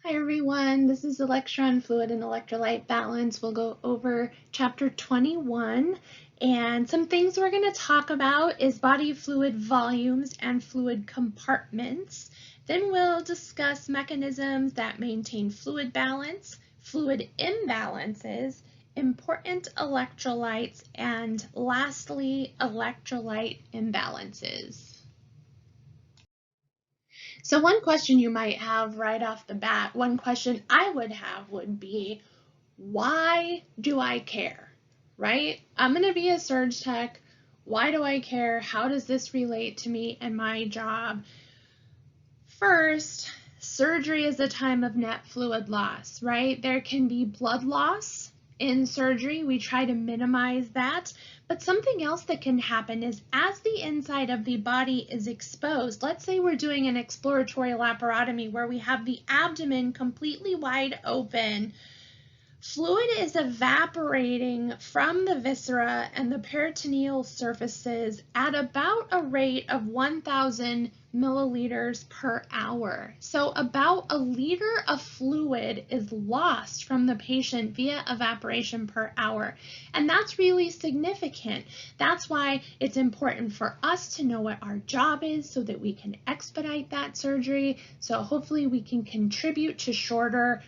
Hi everyone, this is Electron Fluid and Electrolyte Balance. We'll go over chapter 21, and some things we're going to talk about is body fluid volumes and fluid compartments. Then we'll discuss mechanisms that maintain fluid balance, fluid imbalances, important electrolytes, and lastly, electrolyte imbalances. So one question you might have right off the bat, one question I would have would be, why do I care, right? I'm going to be a surge tech. Why do I care? How does this relate to me and my job? First, surgery is a time of net fluid loss, right? There can be blood loss in surgery. We try to minimize that. But something else that can happen is as the inside of the body is exposed, let's say we're doing an exploratory laparotomy where we have the abdomen completely wide open, fluid is evaporating from the viscera and the peritoneal surfaces at about a rate of 1,000 milliliters per hour. So about a liter of fluid is lost from the patient via evaporation per hour. And that's really significant. That's why it's important for us to know what our job is so that we can expedite that surgery. So hopefully we can contribute to shorter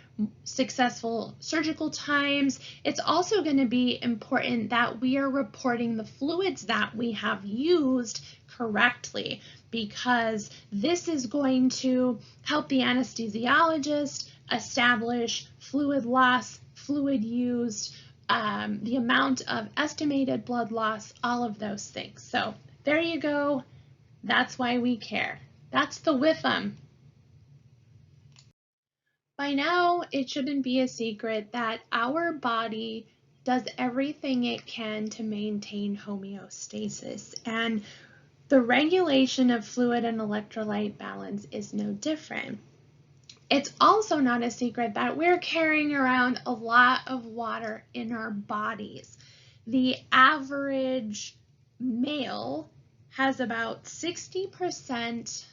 successful surgical times. It's also going to be important that we are reporting the fluids that we have used correctly, because this is going to help the anesthesiologist establish fluid loss, fluid used, the amount of estimated blood loss, all of those things. So there you go. That's why we care. That's the WIFM. By now, it shouldn't be a secret that our body does everything it can to maintain homeostasis, and the regulation of fluid and electrolyte balance is no different. It's also not a secret that we're carrying around a lot of water in our bodies. The average male has about 60%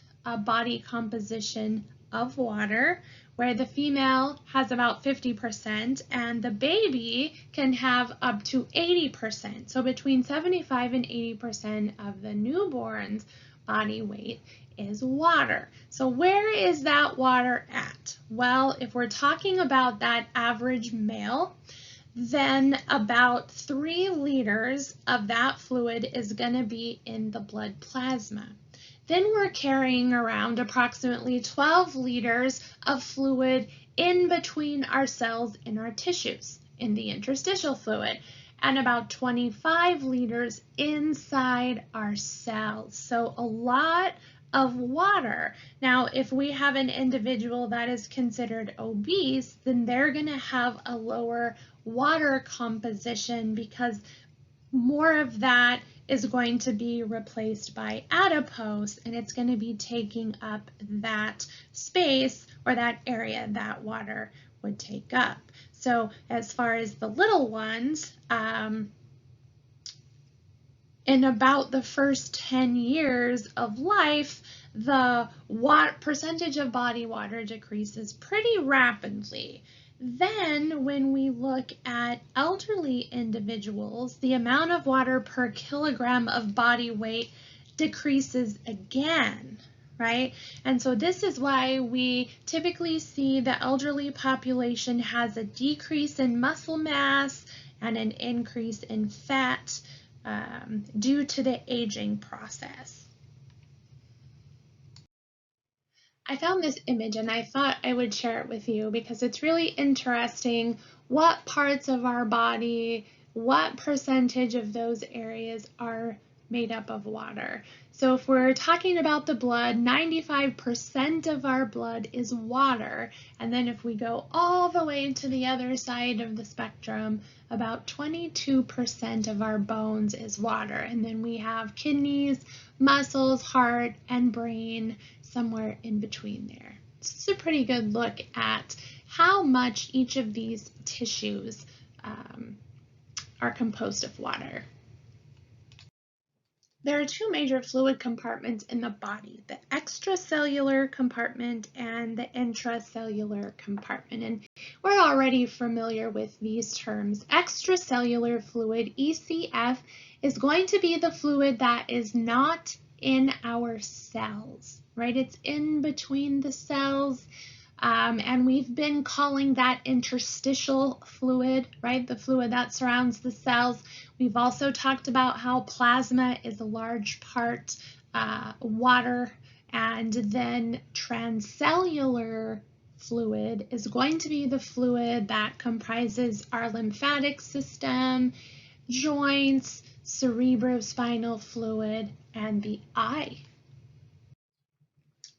body composition of water, where the female has about 50%, and the baby can have up to 80%. So between 75 and 80% of the newborn's body weight is water. So where is that water at? Well, if we're talking about that average male, then about 3 liters of that fluid is going to be in the blood plasma. Then we're carrying around approximately 12 liters of fluid in between our cells in our tissues, in the interstitial fluid, and about 25 liters inside our cells. So a lot of water. Now, if we have an individual that is considered obese, then they're going to have a lower water composition because more of that is going to be replaced by adipose, and it's going to be taking up that space or that area that water would take up. So as far as the little ones, in about the first 10 years of life, the percentage of body water decreases pretty rapidly. Then when we look at elderly individuals, the amount of water per kilogram of body weight decreases again, right? And so this is why we typically see the elderly population has a decrease in muscle mass and an increase in fat due to the aging process. I found this image and I thought I would share it with you because it's really interesting what parts of our body, what percentage of those areas are made up of water. So if we're talking about the blood, 95% of our blood is water. And then if we go all the way to the other side of the spectrum, about 22% of our bones is water. And then we have kidneys, muscles, heart, and brain somewhere in between there. This is a pretty good look at how much each of these tissues are composed of water. There are two major fluid compartments in the body, the extracellular compartment and the intracellular compartment. And we're already familiar with these terms. Extracellular fluid, ECF, is going to be the fluid that is not in our cells, right? It's in between the cells. And we've been calling that interstitial fluid, right? The fluid that surrounds the cells. We've also talked about how plasma is a large part water, and then transcellular fluid is going to be the fluid that comprises our lymphatic system, joints, cerebrospinal fluid, and the eye.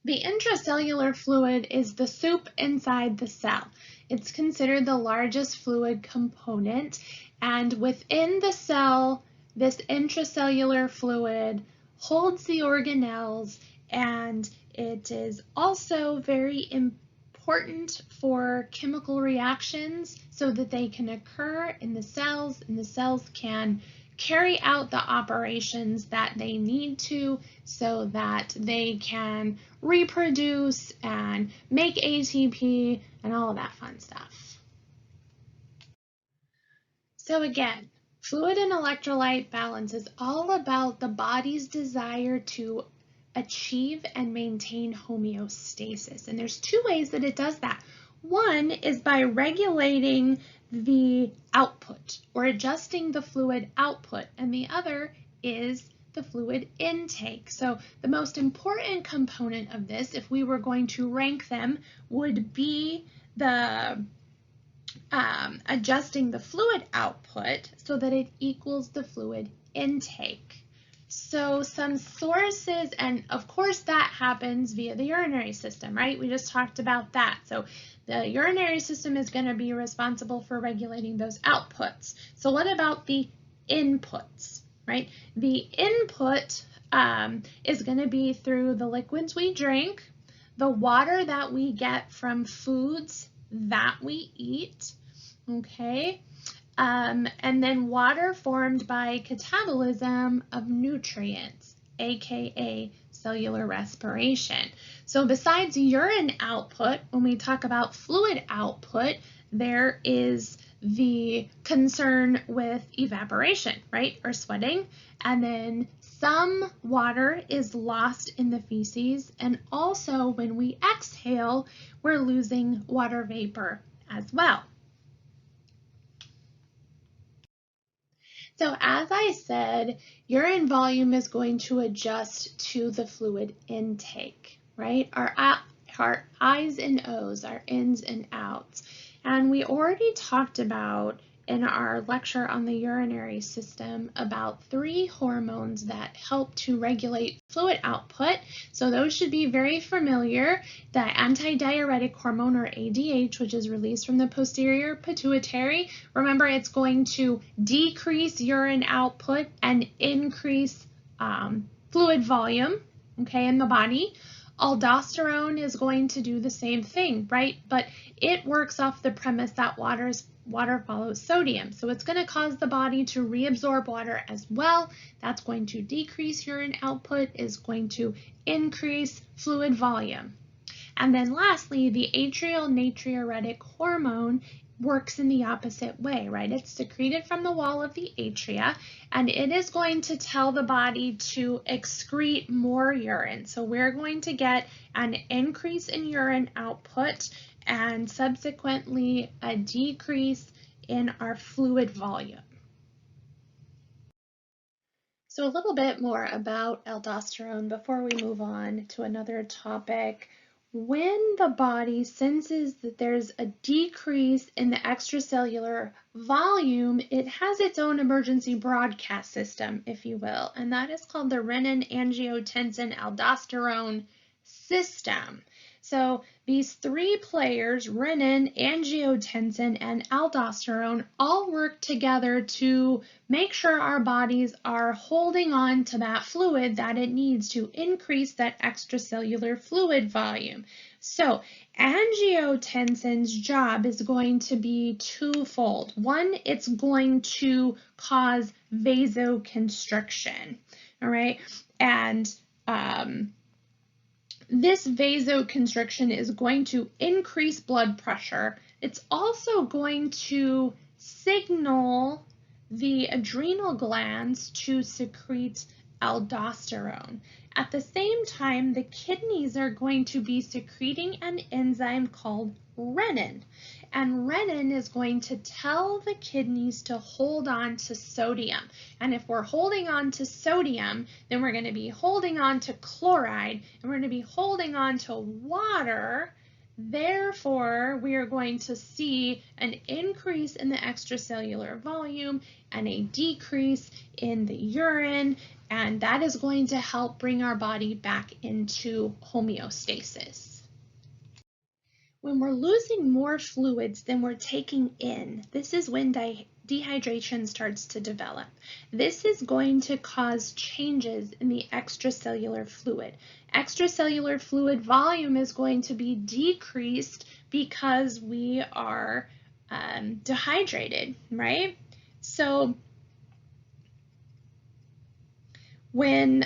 The intracellular fluid is the soup inside the cell. It's considered the largest fluid component, and within the cell, this intracellular fluid holds the organelles, and it is also very important for chemical reactions so that they can occur in the cells, and the cells can carry out the operations that they need to so that they can reproduce and make ATP and all of that fun stuff. So again, fluid and electrolyte balance is all about the body's desire to achieve and maintain homeostasis. And there's two ways that it does that. One is by regulating the output or adjusting the fluid output, and the other is the fluid intake. So the most important component of this, if we were going to rank them, would be the adjusting the fluid output so that it equals the fluid intake. So some sources, and of course that happens via the urinary system, right? We just talked about that. So the urinary system is going to be responsible for regulating those outputs. So what about the inputs, right? The input is going to be through the liquids we drink, the water that we get from foods that we eat, okay? And then water formed by catabolism of nutrients, aka cellular respiration. So besides urine output, when we talk about fluid output, there is the concern with evaporation, right, or sweating, and then some water is lost in the feces, and also when we exhale, we're losing water vapor as well. So as I said, urine volume is going to adjust to the fluid intake, right? Our I's and O's, our ins and outs. And we already talked about in our lecture on the urinary system about 3 hormones that help to regulate fluid output. So those should be very familiar. The antidiuretic hormone, or ADH, which is released from the posterior pituitary. Remember, it's going to decrease urine output and increase fluid volume, okay, in the body. Aldosterone is going to do the same thing, right? But it works off the premise that water follows sodium. So it's going to cause the body to reabsorb water as well. That's going to decrease urine output, is going to increase fluid volume. And then lastly, the atrial natriuretic hormone works in the opposite way, right? It's secreted from the wall of the atria, and it is going to tell the body to excrete more urine. So we're going to get an increase in urine output and subsequently a decrease in our fluid volume. So a little bit more about aldosterone before we move on to another topic. When the body senses that there's a decrease in the extracellular volume, it has its own emergency broadcast system, if you will, and that is called the renin-angiotensin-aldosterone system. So these 3 players, renin, angiotensin, and aldosterone, all work together to make sure our bodies are holding on to that fluid that it needs to increase that extracellular fluid volume. So angiotensin's job is going to be twofold. One, it's going to cause vasoconstriction. all right? And this vasoconstriction is going to increase blood pressure. It's also going to signal the adrenal glands to secrete aldosterone. At the same time, the kidneys are going to be secreting an enzyme called renin. And renin is going to tell the kidneys to hold on to sodium. And if we're holding on to sodium, then we're going to be holding on to chloride, and we're going to be holding on to water. Therefore, we are going to see an increase in the extracellular volume and a decrease in the urine, and that is going to help bring our body back into homeostasis. When we're losing more fluids than we're taking in, this is when dehydration starts to develop. This is going to cause changes in the extracellular fluid. Extracellular fluid volume is going to be decreased because we are dehydrated, right? So when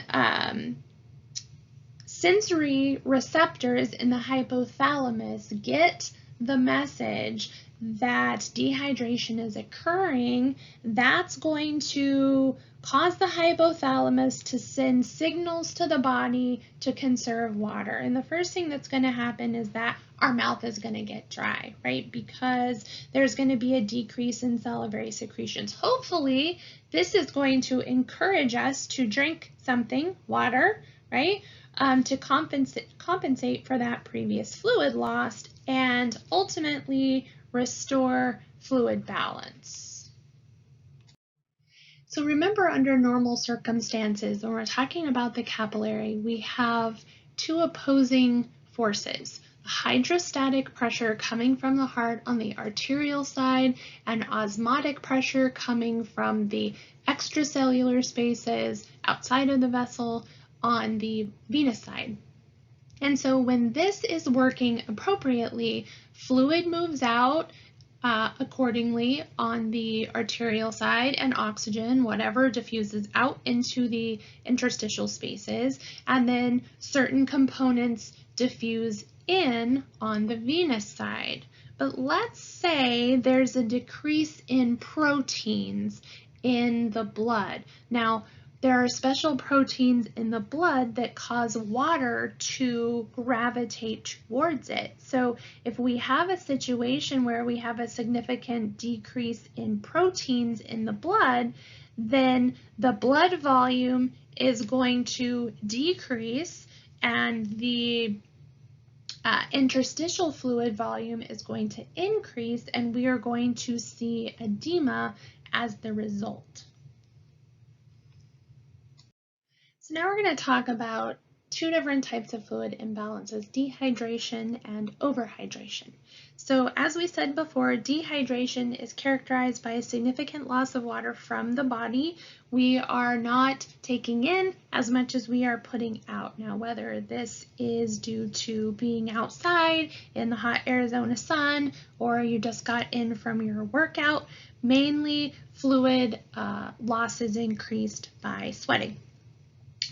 sensory receptors in the hypothalamus get the message that dehydration is occurring, that's going to cause the hypothalamus to send signals to the body to conserve water. And the first thing that's going to happen is that our mouth is going to get dry, right? Because there's going to be a decrease in salivary secretions. Hopefully, this is going to encourage us to drink something, water, right? To compensate for that previous fluid lost and ultimately restore fluid balance. So remember, under normal circumstances, when we're talking about the capillary, we have two opposing forces. Hydrostatic pressure coming from the heart on the arterial side and osmotic pressure coming from the extracellular spaces outside of the vessel on the venous side. And so when this is working appropriately, fluid moves out accordingly on the arterial side, and oxygen, whatever, diffuses out into the interstitial spaces, and then certain components diffuse in on the venous side. But let's say there's a decrease in proteins in the blood. Now, there are special proteins in the blood that cause water to gravitate towards it. So if we have a situation where we have a significant decrease in proteins in the blood, then the blood volume is going to decrease and the interstitial fluid volume is going to increase, and we are going to see edema as the result. So now we're going to talk about two different types of fluid imbalances, dehydration and overhydration. So as we said before, dehydration is characterized by a significant loss of water from the body. We are not taking in as much as we are putting out. Now, whether this is due to being outside in the hot Arizona sun or you just got in from your workout, mainly fluid loss is increased by sweating.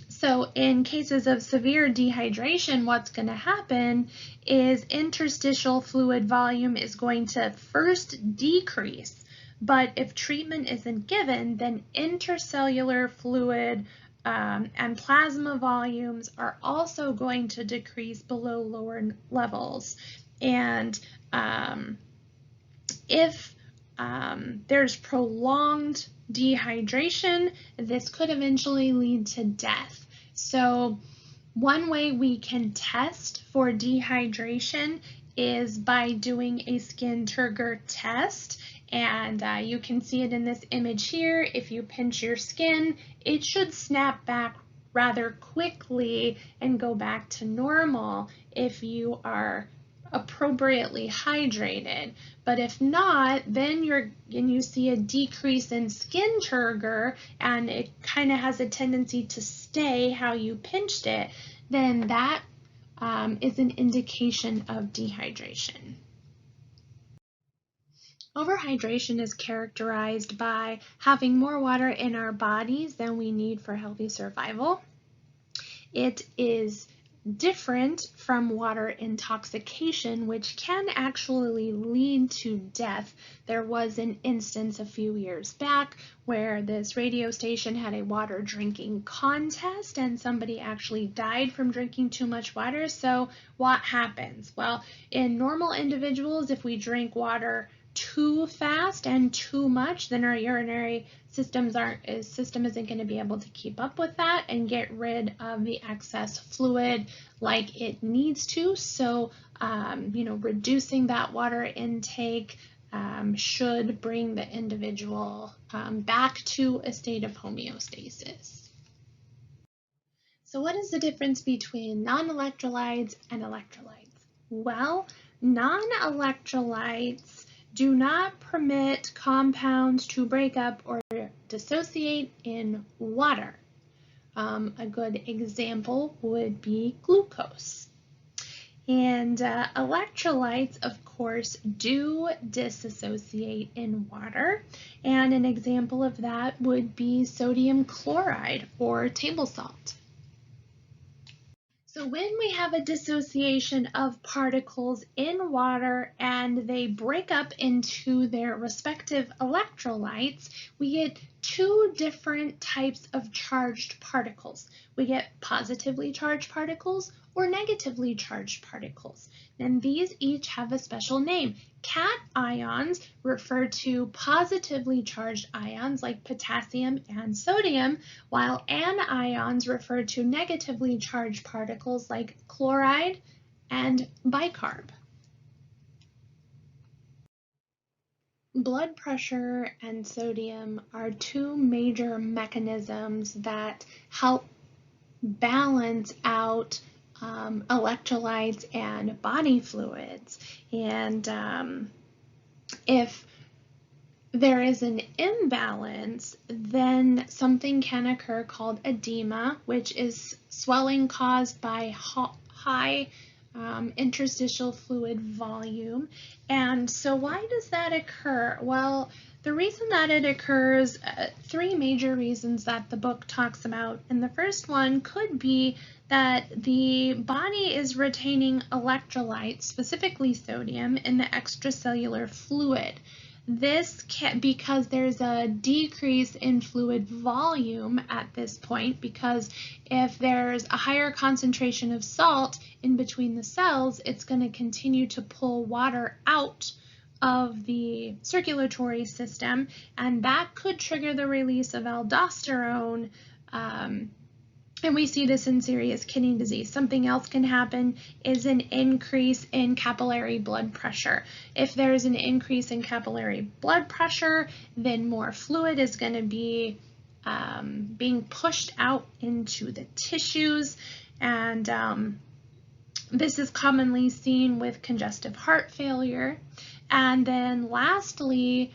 So in cases of severe dehydration, what's going to happen is interstitial fluid volume is going to first decrease, but if treatment isn't given, then intercellular fluid and plasma volumes are also going to decrease below lower levels. And if there's prolonged dehydration, this could eventually lead to death. So one way we can test for dehydration is by doing a skin turgor test. And you can see it in this image here. If you pinch your skin, it should snap back rather quickly and go back to normal if you are appropriately hydrated. But if not, then you see a decrease in skin turgor and it kind of has a tendency to stay how you pinched it, then that is an indication of dehydration. Overhydration is characterized by having more water in our bodies than we need for healthy survival. It is different from water intoxication, which can actually lead to death. There was an instance a few years back where this radio station had a water drinking contest and somebody actually died from drinking too much water. So what happens? Well, in normal individuals, if we drink water too fast and too much, then our urinary system isn't going to be able to keep up with that and get rid of the excess fluid like it needs to. So, reducing that water intake should bring the individual back to a state of homeostasis. So what is the difference between non-electrolytes and electrolytes? Well, non-electrolytes do not permit compounds to break up or dissociate in water. A good example would be glucose. And electrolytes, of course, do dissociate in water. And an example of that would be sodium chloride or table salt. So when we have a dissociation of particles in water and they break up into their respective electrolytes, we get two different types of charged particles. We get positively charged particles or negatively charged particles. And these each have a special name. Cations refer to positively charged ions like potassium and sodium, while anions refer to negatively charged particles like chloride and bicarb. Blood pressure and sodium are two major mechanisms that help balance out electrolytes and body fluids. And if there is an imbalance, then something can occur called edema, which is swelling caused by high interstitial fluid volume. And so why does that occur? Well, the reason that it occurs, three major reasons that the book talks about. And the first one could be that the body is retaining electrolytes, specifically sodium, in the extracellular fluid. This because there's a decrease in fluid volume at this point, because if there's a higher concentration of salt in between the cells, it's going to continue to pull water out of the circulatory system, and that could trigger the release of aldosterone. And we see this in serious kidney disease. Something else can happen is an increase in capillary blood pressure. If there's an increase in capillary blood pressure, then more fluid is going to be being pushed out into the tissues. And this is commonly seen with congestive heart failure. And then lastly,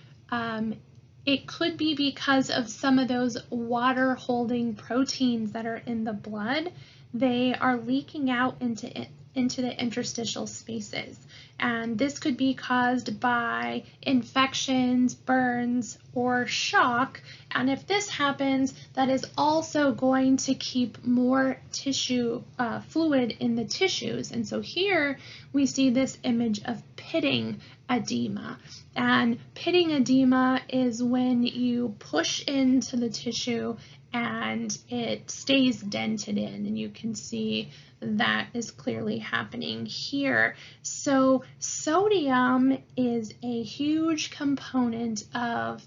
it could be because of some of those water-holding proteins that are in the blood. They are leaking out into the interstitial spaces. And this could be caused by infections, burns, or shock. And if this happens, that is also going to keep more tissue fluid in the tissues. And so here we see this image of pitting edema. And pitting edema is when you push into the tissue and it stays dented in, and you can see that is clearly happening here. So sodium is a huge component of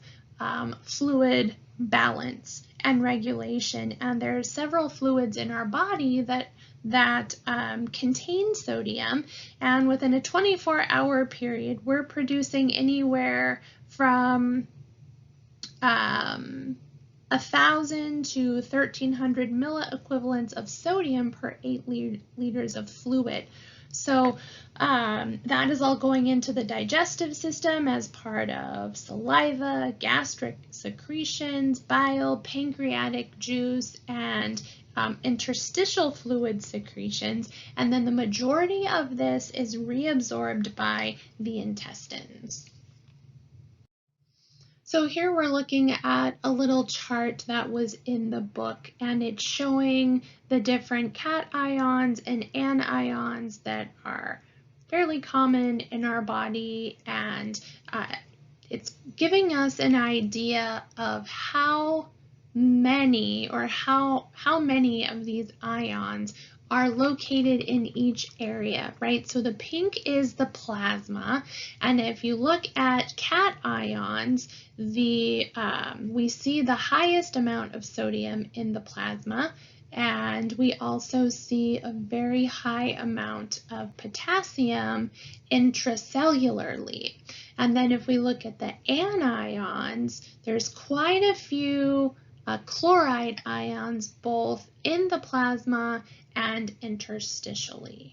fluid balance and regulation, and there are several fluids in our body that contain sodium, and within a 24-hour period we're producing anywhere from 1,000 to 1,300 milliequivalents of sodium per 8 liters of fluid. So that is all going into the digestive system as part of saliva, gastric secretions, bile, pancreatic juice, and interstitial fluid secretions. And then the majority of this is reabsorbed by the intestines. So here we're looking at a little chart that was in the book, and it's showing the different cations and anions that are fairly common in our body, and it's giving us an idea of how many of these ions are located in each area, right? So the pink is the plasma, and if you look at cations, we see the highest amount of sodium in the plasma, and we also see a very high amount of potassium intracellularly. And then if we look at the anions, there's quite a few chloride ions both in the plasma and interstitially.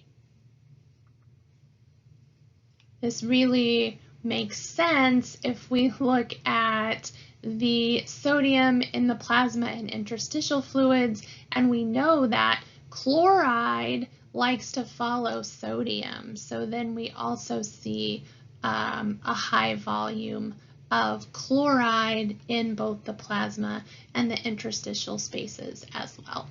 This really makes sense if we look at the sodium in the plasma and interstitial fluids, and we know that chloride likes to follow sodium. So then we also see a high volume of chloride in both the plasma and the interstitial spaces as well.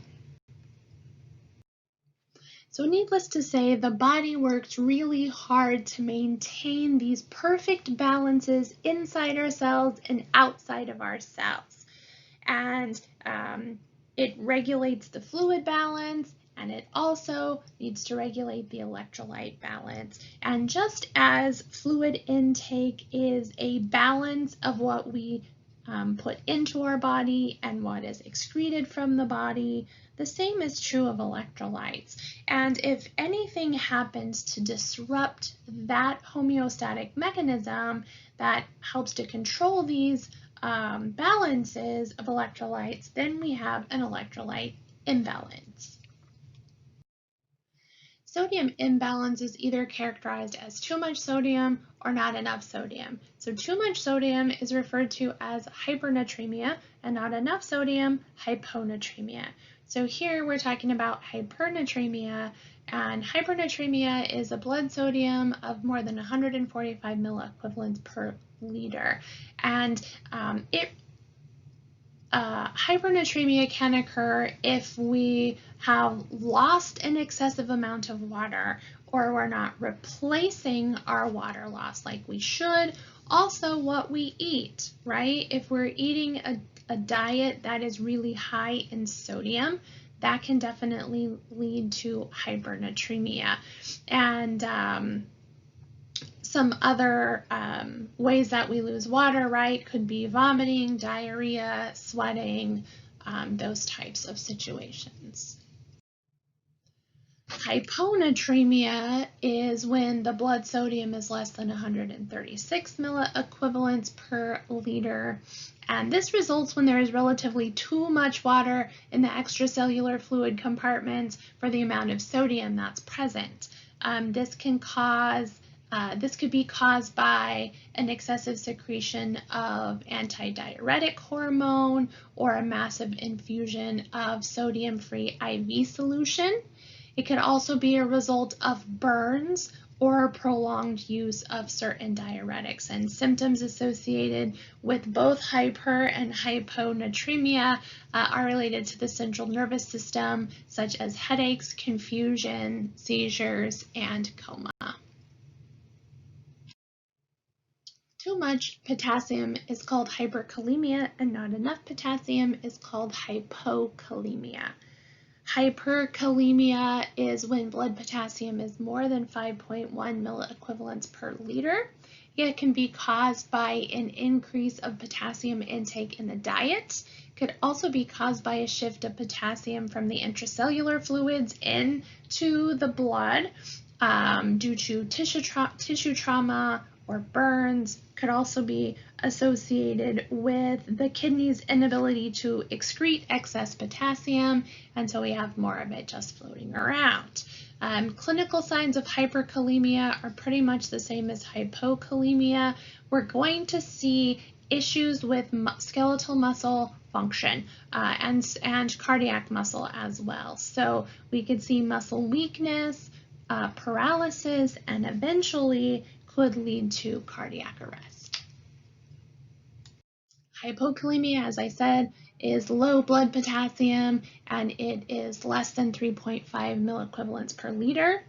So needless to say, the body works really hard to maintain these perfect balances inside our cells and outside of our cells. And it regulates the fluid balance, and it also needs to regulate the electrolyte balance. And just as fluid intake is a balance of what we put into our body and what is excreted from the body, the same is true of electrolytes. And if anything happens to disrupt that homeostatic mechanism that helps to control these balances of electrolytes, then we have an electrolyte imbalance. Sodium imbalance is either characterized as too much sodium or not enough sodium. So too much sodium is referred to as hypernatremia, and not enough sodium, hyponatremia. So here we're talking about hypernatremia, and hypernatremia is a blood sodium of more than 145 milliequivalents per liter. And hypernatremia can occur if we have lost an excessive amount of water, or we're not replacing our water loss like we should. Also, what we eat, right? If we're eating a diet that is really high in sodium, that can definitely lead to hypernatremia. And some other ways that we lose water, right, could be vomiting, diarrhea, sweating, those types of situations. Hyponatremia is when the blood sodium is less than 136 milliequivalents per liter. And this results when there is relatively too much water in the extracellular fluid compartments for the amount of sodium that's present. This could be caused by an excessive secretion of antidiuretic hormone or a massive infusion of sodium-free IV solution. It could also be a result of burns or prolonged use of certain diuretics, and symptoms associated with both hyper and hyponatremia are related to the central nervous system, such as headaches, confusion, seizures, and coma. Too much potassium is called hyperkalemia, and not enough potassium is called hypokalemia. Hyperkalemia is when blood potassium is more than 5.1 milliequivalents per liter. It can be caused by an increase of potassium intake in the diet. It could also be caused by a shift of potassium from the intracellular fluids into the blood due to tissue trauma or burns. Could also be associated with the kidney's inability to excrete excess potassium, and so we have more of it just floating around. Clinical signs of hyperkalemia are pretty much the same as hypokalemia. We're going to see issues with skeletal muscle function and cardiac muscle as well. So we could see muscle weakness, paralysis, and eventually could lead to cardiac arrest. Hypokalemia, as I said, is low blood potassium, and it is less than 3.5 milliequivalents per liter.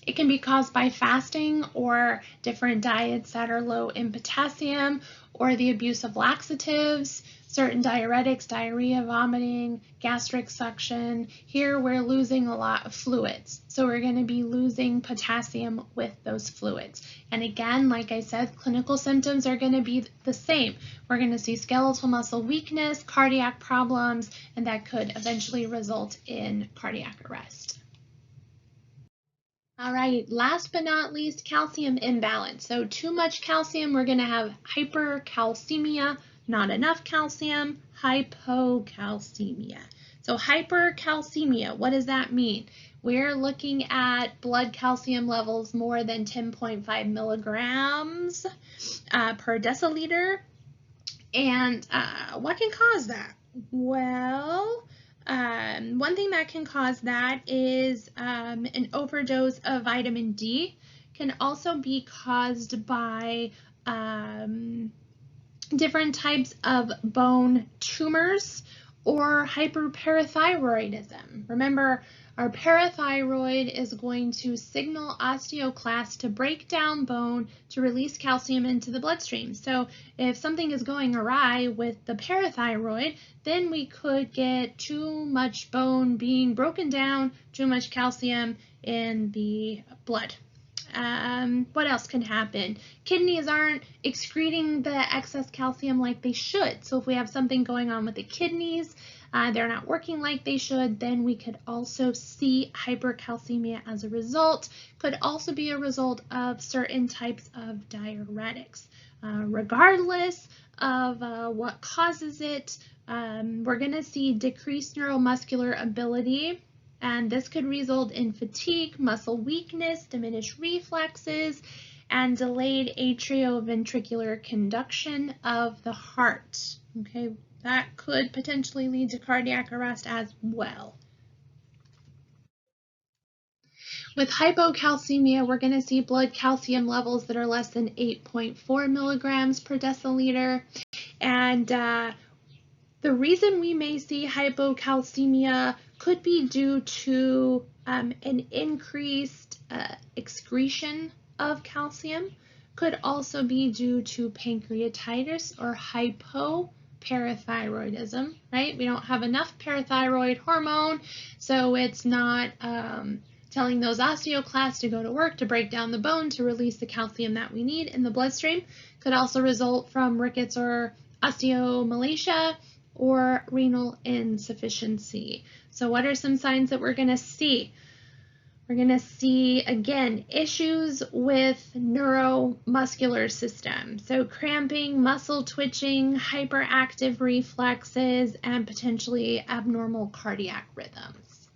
It can be caused by fasting or different diets that are low in potassium, or the abuse of laxatives, certain diuretics, diarrhea, vomiting, gastric suction. Here we're losing a lot of fluids, so we're going to be losing potassium with those fluids. And again, like I said, clinical symptoms are going to be the same. We're going to see skeletal muscle weakness, cardiac problems, and that could eventually result in cardiac arrest. All right, last but not least, calcium imbalance. So too much calcium, we're going to have hypercalcemia, not enough calcium, hypocalcemia. So hypercalcemia, what does that mean? We're looking at blood calcium levels more than 10.5 milligrams per deciliter. And what can cause that? Well, one thing that can cause that is an overdose of vitamin D. Can also be caused by different types of bone tumors or hyperparathyroidism. Remember, our parathyroid is going to signal osteoclasts to break down bone to release calcium into the bloodstream. So if something is going awry with the parathyroid, then we could get too much bone being broken down, too much calcium in the blood. What else can happen? Kidneys aren't excreting the excess calcium like they should. So if we have something going on with the kidneys, they're not working like they should, then we could also see hypercalcemia as a result. Could also be a result of certain types of diuretics. Regardless of what causes it, we're going to see decreased neuromuscular ability. And this could result in fatigue, muscle weakness, diminished reflexes, and delayed atrioventricular conduction of the heart. Okay, that could potentially lead to cardiac arrest as well. With hypocalcemia, we're going to see blood calcium levels that are less than 8.4 milligrams per deciliter. And the reason we may see hypocalcemia could be due to an increased excretion of calcium. Could also be due to pancreatitis or hypoparathyroidism, right? We don't have enough parathyroid hormone, so it's not telling those osteoclasts to go to work to break down the bone to release the calcium that we need in the bloodstream. Could also result from rickets or osteomalacia or renal insufficiency. So what are some signs that we're going to see? We're going to see, again, issues with neuromuscular system. So cramping, muscle twitching, hyperactive reflexes, and potentially abnormal cardiac rhythms.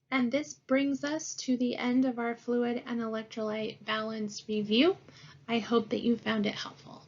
And this brings us to the end of our fluid and electrolyte balance review. I hope that you found it helpful.